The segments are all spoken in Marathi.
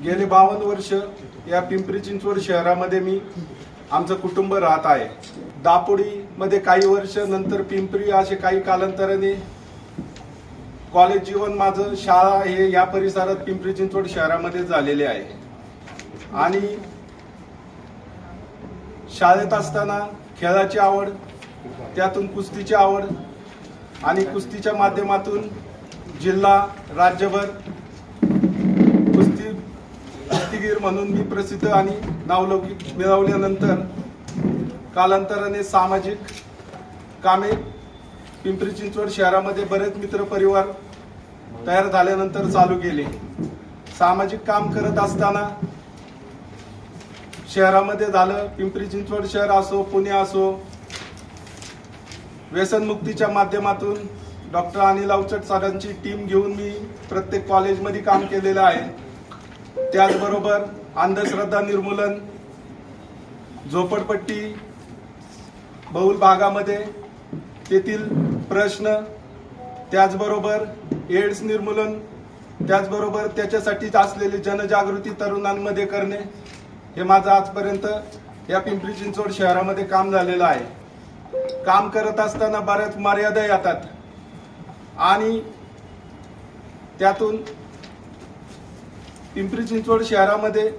गेले 52 वर्ष या पिंपरी चिंचवड शहरामध्ये मी आमचं कुटुंब राहत आहे। दापोडीमध्ये काही वर्ष, नंतर पिंपरी, असे काही कालांतराने कॉलेज जीवन माझं, शाळा हे या परिसरात पिंपरी चिंचवड शहरामध्ये झालेले आहे। आणि शाळेत असताना खेळाची आवड, त्यातून कुस्तीची आवड आणि कुस्तीच्या माध्यमातून जिल्हा राज्यभर कुस्तीगीर म्हणून मी प्रसिद्ध आणि नावलौकिक मिळवल्यानंतर कालांतराने सामाजिक कामे पिंपरी चिंचवड शहरामध्ये बरेच मित्र परिवार तयार झाल्यानंतर चालू केले। सामाजिक काम करत असताना शहरामध्ये झालं, पिंपरी चिंचवड शहर असो, पुणे असो, व्यसनमुक्तीच्या माध्यमातून डॉक्टर अनिल अवचट सरांची टीम घेऊन मी प्रत्येक कॉलेजमध्ये काम केलेलं आहे। त्याचबरोबर अंधश्रद्धा निर्मूलन, झोपडपट्टी बहुल भागामध्ये तेथील प्रश्न, त्याचबरोबर एड्स निर्मूलन, त्याचबरोबर त्याच्यासाठी असलेली जनजागृती तरुणांमध्ये करणे, हे माझं आजपर्यंत या पिंपरी चिंचवड शहरामध्ये काम झालेलं आहे। काम करत असताना बऱ्याच मर्यादा येतात आणि त्यातून पिंपरी चिंचवड शहरामध्ये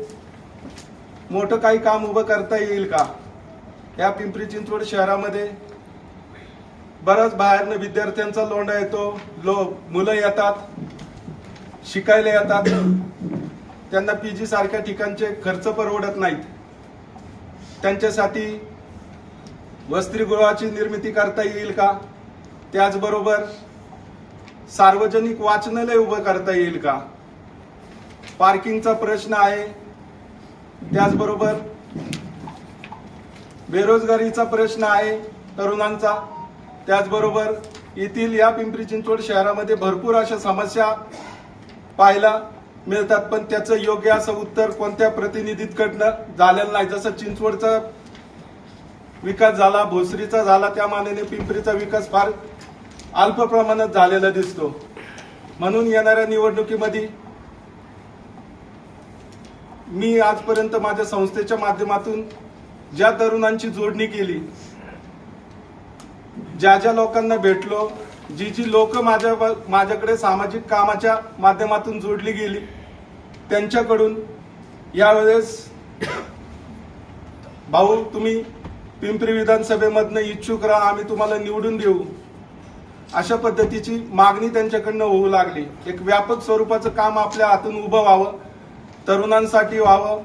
मोठं काही काम उभं करता येईल का? या पिंपरी चिंचवड शहरामध्ये बराच बाहेरनं विद्यार्थ्यांचा लोंढा येतो, मुलं येतात, शिकायला येतात, त्यांना पीजी सारख्या ठिकाणचे खर्च परवडत नाहीत, त्यांच्यासाठी वसतिगृहाची निर्मिती करता येईल का? त्याचबरोबर सार्वजनिक वाचनालय उभं करता येईल का? पार्किंगचा प्रश्न आहे, त्याचबरोबर बेरोजगारीचा प्रश्न आहे तरुणांचा, त्याचबरोबर येथील या पिंपरी चिंचवड शहरामध्ये भरपूर अशा समस्या पाहायला मिळतात, पण त्याचं योग्य असं उत्तर कोणत्या प्रतिनिधीकडनं झालेलं नाही। जसं चिंचवडचा विकास झाला, भोसरीचा झाला, त्या मानाने पिंपरीचा विकास फार अल्प प्रमाणात झालेला दिसतो। म्हणून येणाऱ्या निवडणुकीमध्ये मी आजपर्यंत माझ्या संस्थेच्या माध्यमातून ज्या तरुणांची जोडणी केली, ज्या ज्या लोकांना भेटलो, जी लोक माझ्याकडे सामाजिक कामाच्या माध्यमातून जोडली गेली, त्यांच्याकडून यावेळेस भाऊ तुम्ही पिंपरी विधानसभेमधनं इच्छुक राहा, आम्ही तुम्हाला निवडून देऊ, अशा पद्धतीची मागणी त्यांच्याकडनं होऊ लागली। एक व्यापक स्वरूपाचं काम आपल्या हातून उभं व्हावं, तरुणांसाठी व्हावं,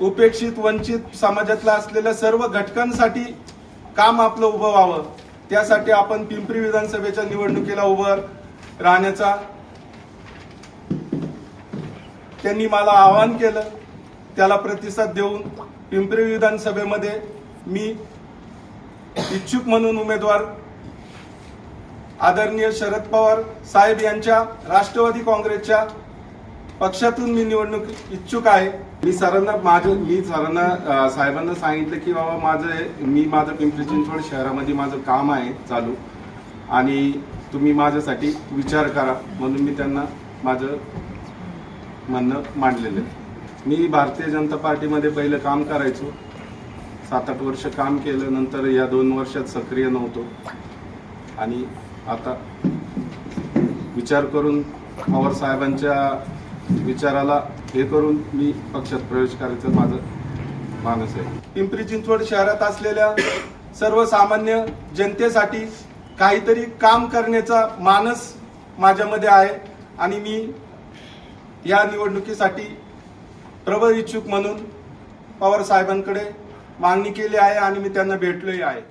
उपेक्षित वंचित समाजातल्या असलेल्या सर्व घटकांसाठी काम आपलं उभं व्हावं, त्यासाठी आपण पिंपरी विधानसभेच्या निवडणुकीला उभं राहण्याचा त्यांनी मला आवाहन केलं। त्याला प्रतिसाद देऊन पिंपरी विधानसभेमध्ये मी इच्छुक म्हणून उमेदवार आदरणीय शरद पवार साहेब यांच्या राष्ट्रवादी काँग्रेसच्या पक्षातून मी निवडणूक इच्छुक आहे। मी सरांना साहेबांना सांगितलं की बाबा माझं पिंपरी चिंचवड शहरामध्ये माझं काम आहे चालू, आणि तुम्ही माझ्यासाठी विचार करा, म्हणून मी त्यांना माझं म्हणणं मांडलेलं। मी भारतीय जनता पार्टीमध्ये पहिलं काम करायचो, 7-8 वर्ष काम केलं, नंतर या 2 वर्षात सक्रिय नव्हतो, आणि आता विचार करून पवार साहेबांच्या विचाराला हे करून मी पक्षात प्रवेश करायचं माझं मानस आहे। पिंपरी चिंचवड शहरात असलेल्या सर्वसामान्य जनतेसाठी काहीतरी काम करण्याचा मानस माझ्यामध्ये आहे, आणि मी या निवडणुकीसाठी प्रबळ इच्छुक म्हणून पवार साहेबांकडे मागणी केली आहे, आणि मी त्यांना भेटलोही आहे।